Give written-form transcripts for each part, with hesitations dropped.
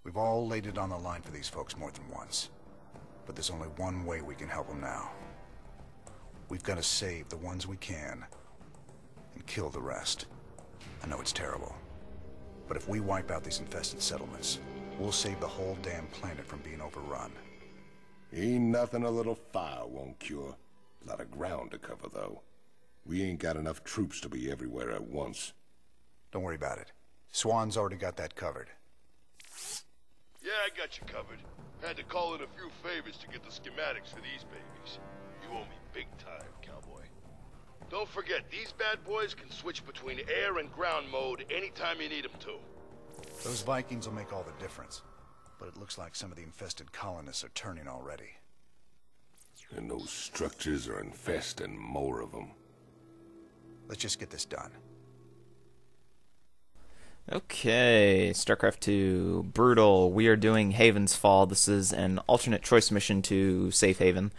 We've all laid it on the line for these folks more than once. But there's only one way we can help them now. We've got to save the ones we can, and kill the rest. I know it's terrible. But if we wipe out these infested settlements, we'll save the whole damn planet from being overrun. Ain't nothing a little fire won't cure. A lot of ground to cover, though. We ain't got enough troops to be everywhere at once. Don't worry about it. Swan's already got that covered. Yeah, I got you covered. Had to call in a few favors to get the schematics for these babies. You owe me big time, cowboy. Don't forget, these bad boys can switch between air and ground mode anytime you need them to. Those Vikings will make all the difference. But it looks like some of the infested colonists are turning already. And those structures are infesting more of them. Let's just get this done. Okay, StarCraft 2, Brutal. We are doing Haven's Fall. This is an alternate choice mission to Safe Haven.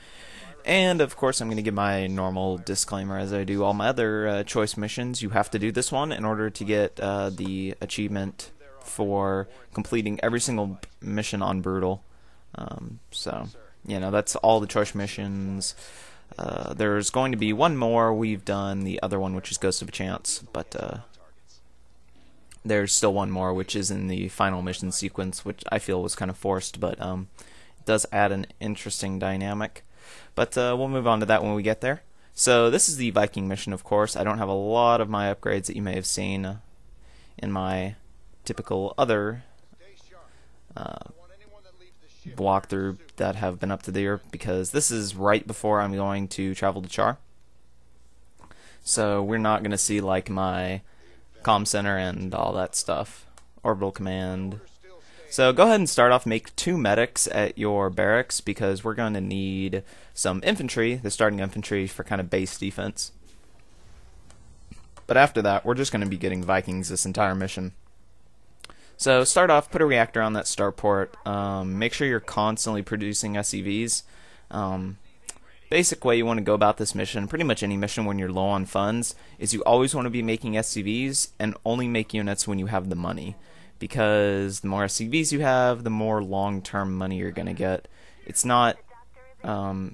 And, of course, I'm going to give my normal disclaimer as I do all my other choice missions. You have to do this one in order to get the achievement for completing every single mission on Brutal. So, you know, that's all the choice missions. There's going to be one more. We've done the other one, which is Ghost of a Chance, but there's still one more, which is in the final mission sequence, which I feel was kind of forced, but it does add an interesting dynamic. But we'll move on to that when we get there. So this is the Viking mission, of course. I don't have a lot of my upgrades that you may have seen in my typical other walkthrough that have been up to there, because this is right before I'm going to travel to Char. So we're not going to see like my comm center and all that stuff. Orbital command. So go ahead and start off, make 2 medics at your barracks, because we're going to need some infantry, the starting infantry, for kind of base defense. But after that, we're just going to be getting Vikings this entire mission. So start off, put a reactor on that starport. Make sure you're constantly producing SCVs. Basic way you want to go about this mission, pretty much any mission when you're low on funds, is you always want to be making SCVs and only make units when you have the money. Because the more SCVs you have, the more long-term money you're going to get. It's not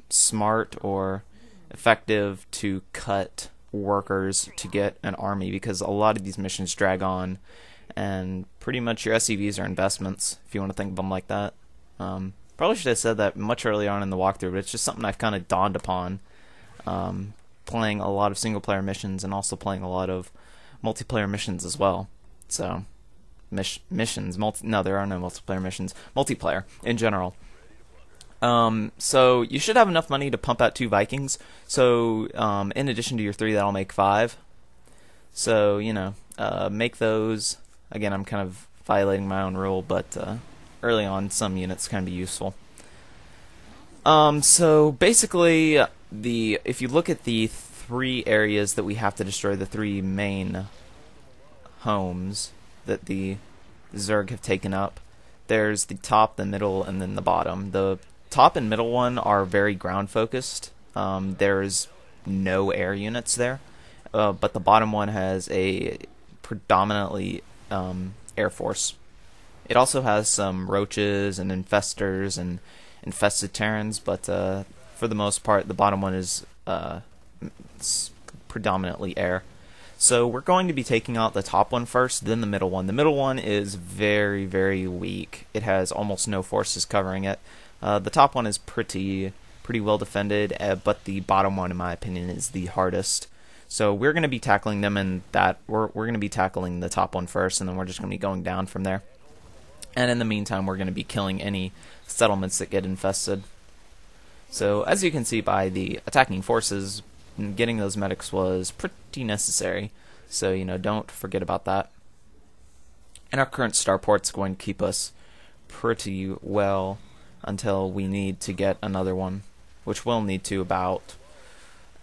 smart or effective to cut workers to get an army, because a lot of these missions drag on, and pretty much your SCVs are investments, if you want to think of them like that. Probably should have said that much earlier on in the walkthrough, but it's just something I've kind of dawned upon, playing a lot of single-player missions and also playing a lot of multiplayer missions as well. So, missions, no, there are no multiplayer missions, multiplayer in general. So you should have enough money to pump out 2 Vikings. So in addition to your 3, that'll make 5. So, you know, make those. Again, I'm kind of violating my own rule, but early on, some units can be useful. So basically, if you look at the 3 areas that we have to destroy, the 3 main homes that the Zerg have taken up, there's the top, the middle, and then the bottom. The top and middle one are very ground focused. There's no air units there, but the bottom one has a predominantly air force. It also has some roaches and infestors and infested Terrans, but for the most part, the bottom one is predominantly air. So we're going to be taking out the top one first, then the middle one. The middle one is very, very weak. It has almost no forces covering it. The top one is pretty well defended, but the bottom one, in my opinion, is the hardest. So we're going to be tackling them in that. We're going to be tackling the top one first, and then we're just going to be going down from there. And in the meantime, we're going to be killing any settlements that get infested. So as you can see by the attacking forces, getting those medics was pretty necessary. So, you know, don't forget about that. And our current starport's going to keep us pretty well until we need to get another one, which we'll need to about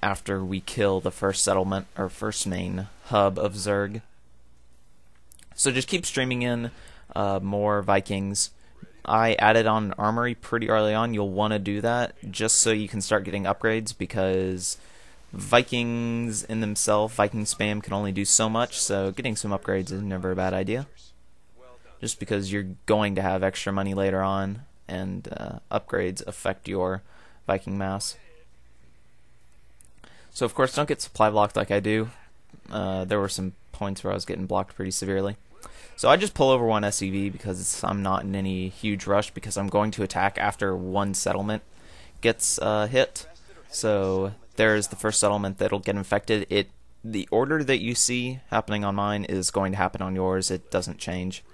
after we kill the first settlement, or first main hub of Zerg. So just keep streaming in more Vikings. I added on an armory pretty early on. You'll want to do that just so you can start getting upgrades, because Vikings in themselves, Viking spam, can only do so much, so getting some upgrades is never a bad idea. just because you're going to have extra money later on, and upgrades affect your Viking mass. So of course, don't get supply blocked like I do. There were some points where I was getting blocked pretty severely. So I just pull over one SCV because I'm not in any huge rush, because I'm going to attack after one settlement gets hit. So there's the first settlement that'll get infected. The order that you see happening on mine is going to happen on yours. It doesn't change.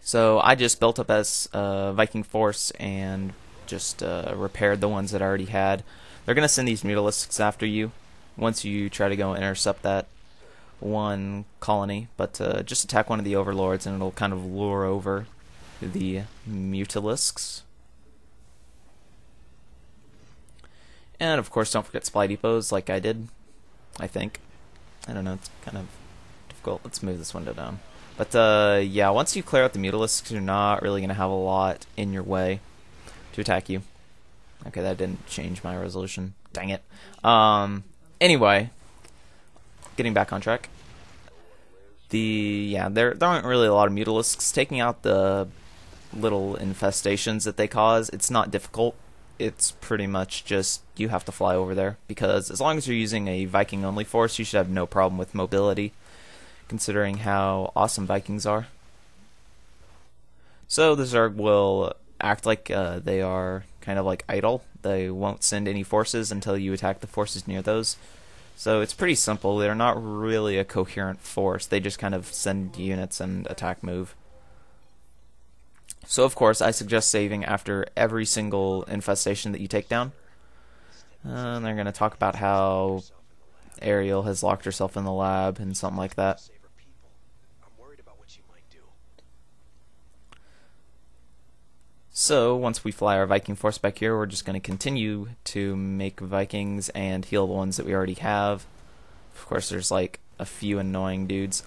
So I just built up as Viking force and just repaired the ones that I already had. They're going to send these Mutalisks after you once you try to go intercept that one colony, but just attack one of the overlords and it'll kind of lure over the Mutalisks. And of course, don't forget supply depots like I did, I think. I don't know, it's kind of difficult. Let's move this window down. But yeah, once you clear out the Mutalisks, you're not really going to have a lot in your way to attack you. Okay, that didn't change my resolution. Dang it. Anyway, getting back on track. There aren't really a lot of Mutalisks. Taking out the little infestations that they cause, it's not difficult. It's pretty much just you have to fly over there, because as long as you're using a Viking only force, you should have no problem with mobility, considering how awesome Vikings are. So the Zerg will act like they are kind of like idle. They won't send any forces until you attack the forces near those. So it's pretty simple. They're not really a coherent force. They just kind of send units and attack move. So of course, I suggest saving after every single infestation that you take down. And they're going to talk about how Ariel has locked herself in the lab and something like that. So once we fly our Viking force back here, we're just going to continue to make Vikings and heal the ones that we already have. Of course, there's like a few annoying dudes.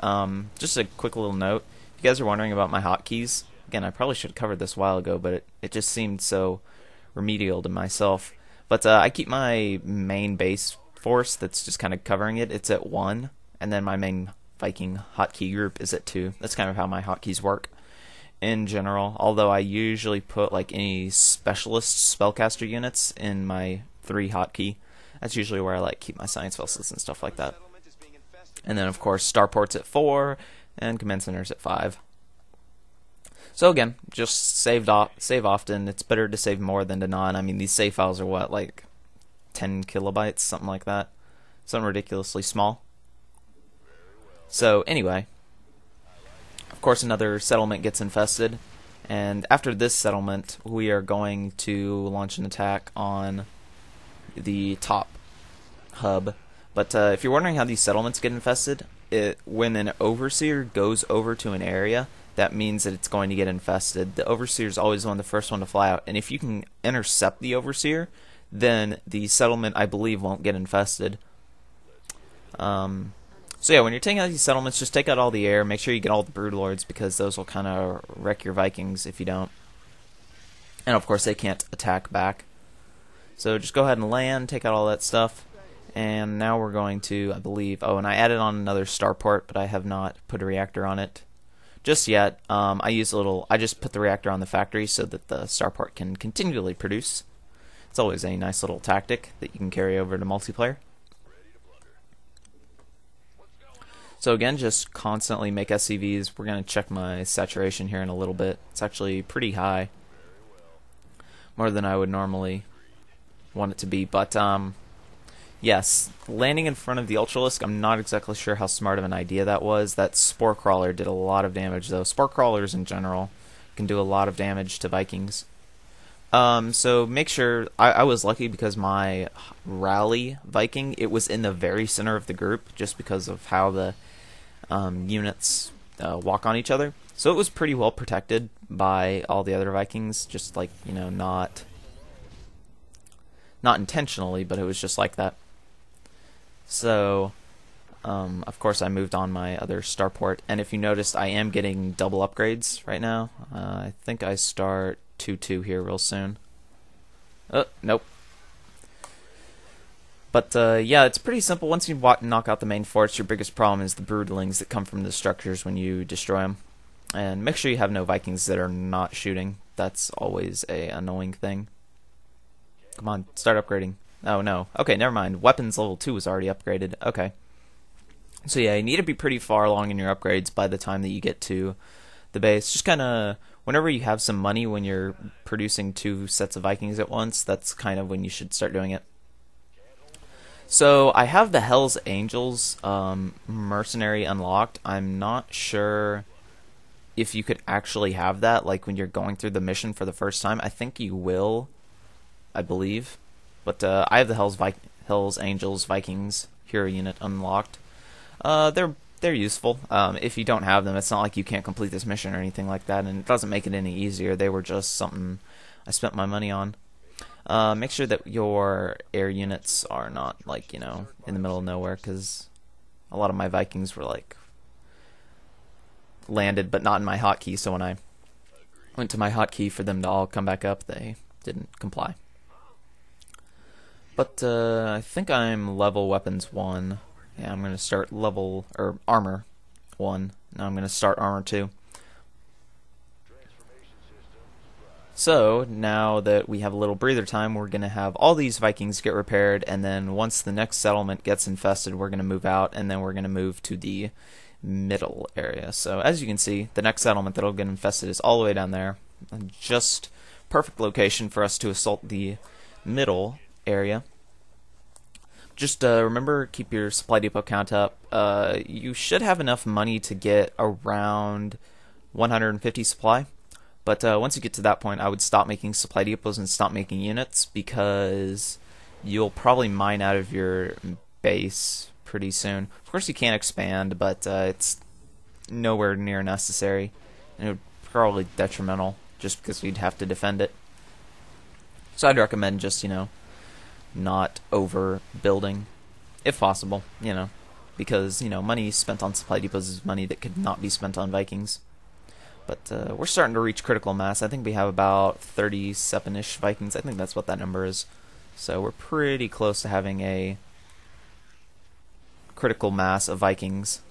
Just a quick little note. If you guys are wondering about my hotkeys, again, I probably should have covered this a while ago, but it just seemed so remedial to myself. But I keep my main base force that's just kind of covering it. It's at 1, and then my main Viking hotkey group is at 2. That's kind of how my hotkeys work in general, although I usually put like any specialist spellcaster units in my 3 hotkey. That's usually where I like keep my science vessels and stuff like that. And then of course starports at 4 and command centers at 5. So again, just save often. It's better to save more than to not. I mean, these save files are what, like 10 kilobytes, something like that, something ridiculously small. So anyway, of course, another settlement gets infested, and after this settlement, we are going to launch an attack on the top hub. But if you're wondering how these settlements get infested, when an overseer goes over to an area, that means that it's going to get infested. The overseer is always the first one to fly out, and if you can intercept the overseer, then the settlement, I believe, won't get infested. So yeah, when you're taking out these settlements, just take out all the air. Make sure you get all the broodlords, because those will kind of wreck your Vikings if you don't. And of course, they can't attack back. So just go ahead and land, take out all that stuff. And now we're going to, I believe, oh, and I added on another starport, but I have not put a reactor on it just yet. I just put the reactor on the factory so that the starport can continually produce. It's always a nice little tactic that you can carry over to multiplayer. So again, just constantly make SCVs. We're going to check my saturation here in a little bit. It's actually pretty high, more than I would normally want it to be. But yes, landing in front of the Ultralisk, I'm not exactly sure how smart of an idea that was. That Spore Crawler did a lot of damage, though. Spore Crawlers in general can do a lot of damage to Vikings. So make sure, I was lucky because my rally Viking, it was in the very center of the group, just because of how the units walk on each other. So it was pretty well protected by all the other Vikings, just like, you know, not intentionally, but it was just like that. So of course I moved on my other starport, and if you noticed, I am getting double upgrades right now. I think I start 2-2 here real soon. Oh, nope. But yeah, it's pretty simple. Once you knock out the main forts, your biggest problem is the broodlings that come from the structures when you destroy them. And make sure you have no Vikings that are not shooting. That's always a annoying thing. Come on, start upgrading. Oh no. Okay, never mind. Weapons level 2 was already upgraded. Okay. So yeah, you need to be pretty far along in your upgrades by the time that you get to the base. Just kind of, whenever you have some money when you're producing 2 sets of Vikings at once, that's kind of when you should start doing it. So I have the Hell's Angels mercenary unlocked. I'm not sure if you could actually have that, like when you're going through the mission for the first time. I think you will, I believe. But I have the Hell's Angels Vikings hero unit unlocked. They're useful. If you don't have them, it's not like you can't complete this mission or anything like that, and it doesn't make it any easier. They were just something I spent my money on. Make sure that your air units are not, like, you know, in the middle of nowhere, because a lot of my Vikings were, like, landed, but not in my hotkey, so when I went to my hotkey for them to all come back up, they didn't comply. But I think I'm level weapons 1. Yeah, I'm going to start level, or armor 1. Now I'm going to start armor 2. So, now that we have a little breather time, we're going to have all these Vikings get repaired, and then once the next settlement gets infested, we're going to move out, and then we're going to move to the middle area. So, as you can see, the next settlement that'll get infested is all the way down there. Just perfect location for us to assault the middle area. Just remember, keep your supply depot count up. You should have enough money to get around 150 supply. But once you get to that point, I would stop making supply depots and stop making units, because you'll probably mine out of your base pretty soon. Of course, you can expand, but it's nowhere near necessary. And it would probably detrimental, just because we'd have to defend it. So I'd recommend just, you know, not overbuilding, if possible, you know, because, you know, money spent on supply depots is money that could not be spent on Vikings. But we're starting to reach critical mass. I think we have about 37-ish Vikings. I think that's what that number is. So we're pretty close to having a critical mass of Vikings,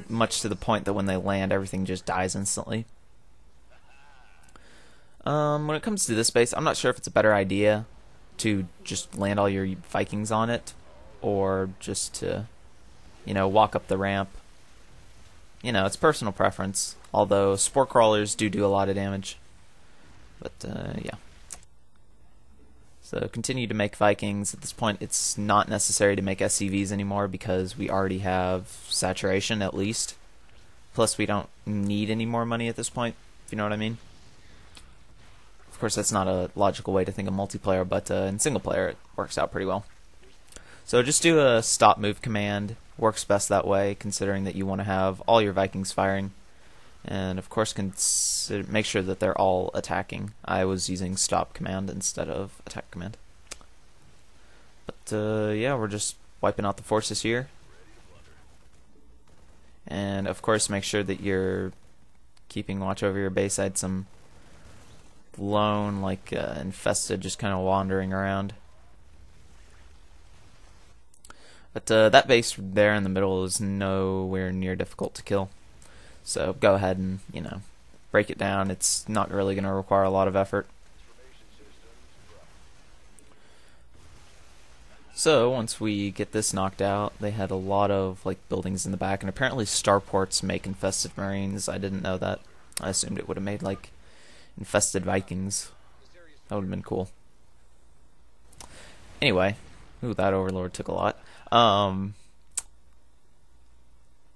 much to the point that when they land, everything just dies instantly. When it comes to this base, I'm not sure if it's a better idea to just land all your Vikings on it, or just to, you know, walk up the ramp. You know, it's personal preference, although spore crawlers do a lot of damage. But, yeah. So continue to make Vikings. At this point, it's not necessary to make SCVs anymore, because we already have saturation, at least. Plus, we don't need any more money at this point, if you know what I mean. Of course, that's not a logical way to think of multiplayer, but in single player, it works out pretty well. So just do a stop move command. Works best that way, considering that you want to have all your Vikings firing. And of course, make sure that they're all attacking. I was using stop command instead of attack command. But yeah, we're just wiping out the forces here. And of course, make sure that you're keeping watch over your base. I had some lone, like, infested, just kind of wandering around. But that base there in the middle is nowhere near difficult to kill. So go ahead and, you know, break it down. It's not really going to require a lot of effort. So once we get this knocked out, they had a lot of, like, buildings in the back, and apparently starports make infested marines. I didn't know that. I assumed it would have made, like, infested Vikings. That would have been cool. Anyway, ooh, that overlord took a lot.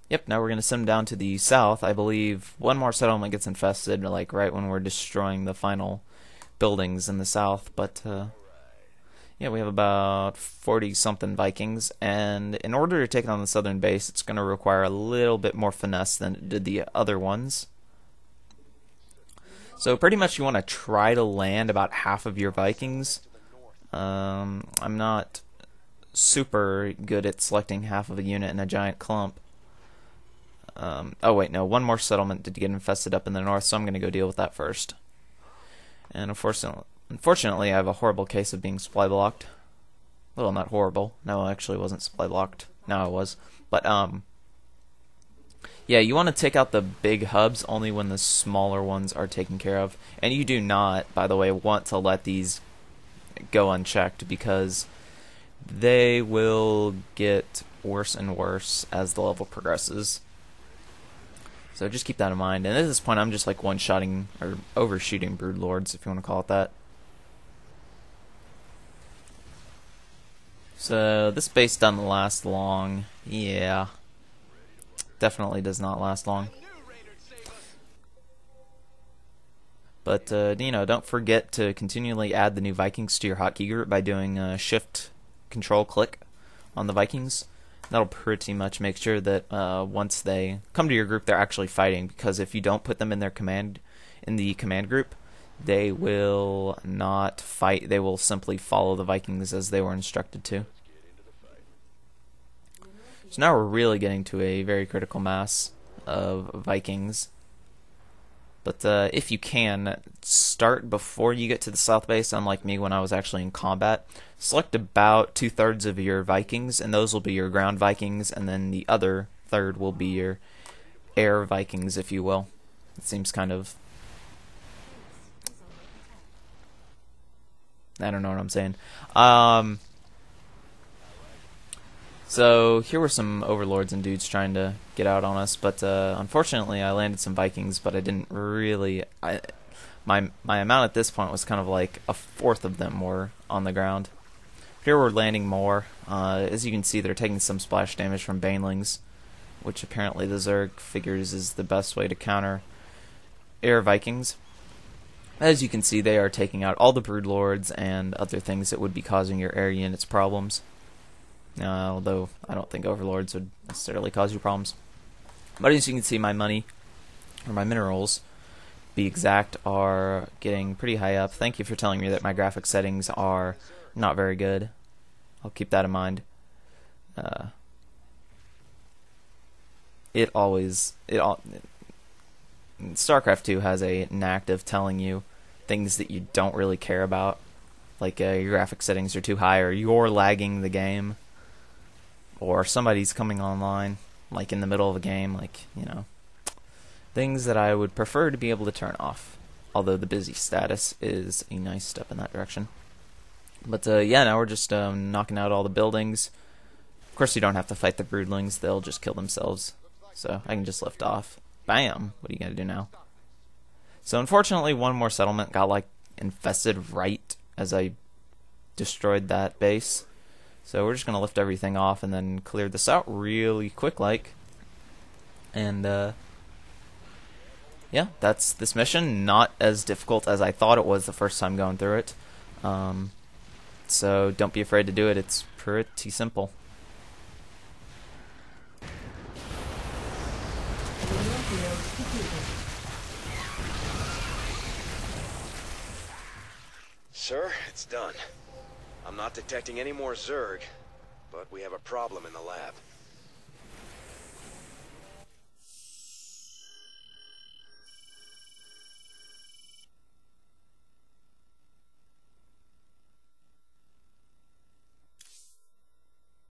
Yep, now we're going to send them down to the south. I believe one more settlement gets infested, like right when we're destroying the final buildings in the south. But yeah, we have about 40-something Vikings, and in order to take on the southern base, it's going to require a little bit more finesse than it did the other ones. So pretty much you want to try to land about half of your Vikings. I'm not super good at selecting half of a unit in a giant clump. Oh wait, no, one more settlement did get infested up in the north, so I'm going to go deal with that first. And unfortunately, I have a horrible case of being supply blocked. Well, not horrible. No, I actually wasn't supply blocked. No, I was. But, Yeah, you want to take out the big hubs only when the smaller ones are taken care of. And you do not, by the way, want to let these go unchecked because they will get worse and worse as the level progresses. So just keep that in mind. And at this point, I'm just like one-shotting or overshooting broodlords, if you want to call it that. So this base doesn't last long. Yeah. Definitely does not last long. But, you know, don't forget to continually add the new Vikings to your hotkey group by doing shift control click on the Vikings. That'll pretty much make sure that once they come to your group, they're actually fighting. Because if you don't put them in the command group, they will not fight. They will simply follow the Vikings as they were instructed to. So now we're really getting to a very critical mass of Vikings. But if you can, start before you get to the south base, unlike me when I was actually in combat. Select about 2/3 of your Vikings, and those will be your ground Vikings, and then the other third will be your air Vikings, if you will. It seems kind of... I don't know what I'm saying. So here were some overlords and dudes trying to get out on us, but unfortunately I landed some Vikings, but I didn't really... My amount at this point was kind of like a fourth of them were on the ground. Here we're landing more. As you can see, they're taking some splash damage from Banelings, which apparently the Zerg figures is the best way to counter air Vikings. As you can see, they are taking out all the broodlords and other things that would be causing your air units problems. Although I don't think overlords would necessarily cause you problems. But as you can see, my money, or my minerals, to be exact, are getting pretty high up. Thank you for telling me that my graphic settings are not very good. I'll keep that in mind. StarCraft 2 has a knack of telling you things that you don't really care about. Like your graphic settings are too high, or you're lagging the game, or somebody's coming online, like in the middle of a game, like, you know, things that I would prefer to be able to turn off. Although the busy status is a nice step in that direction. But yeah, now we're just knocking out all the buildings. Of course, you don't have to fight the broodlings; they'll just kill themselves. So I can just lift off. Bam! What are you gonna do now? So unfortunately, one more settlement got like infested right as I destroyed that base. So we're just gonna lift everything off and then clear this out really quick, like. And yeah, that's this mission. Not as difficult as I thought it was the first time going through it. So don't be afraid to do it. It's pretty simple. Sir, it's done. I'm not detecting any more Zerg, but we have a problem in the lab.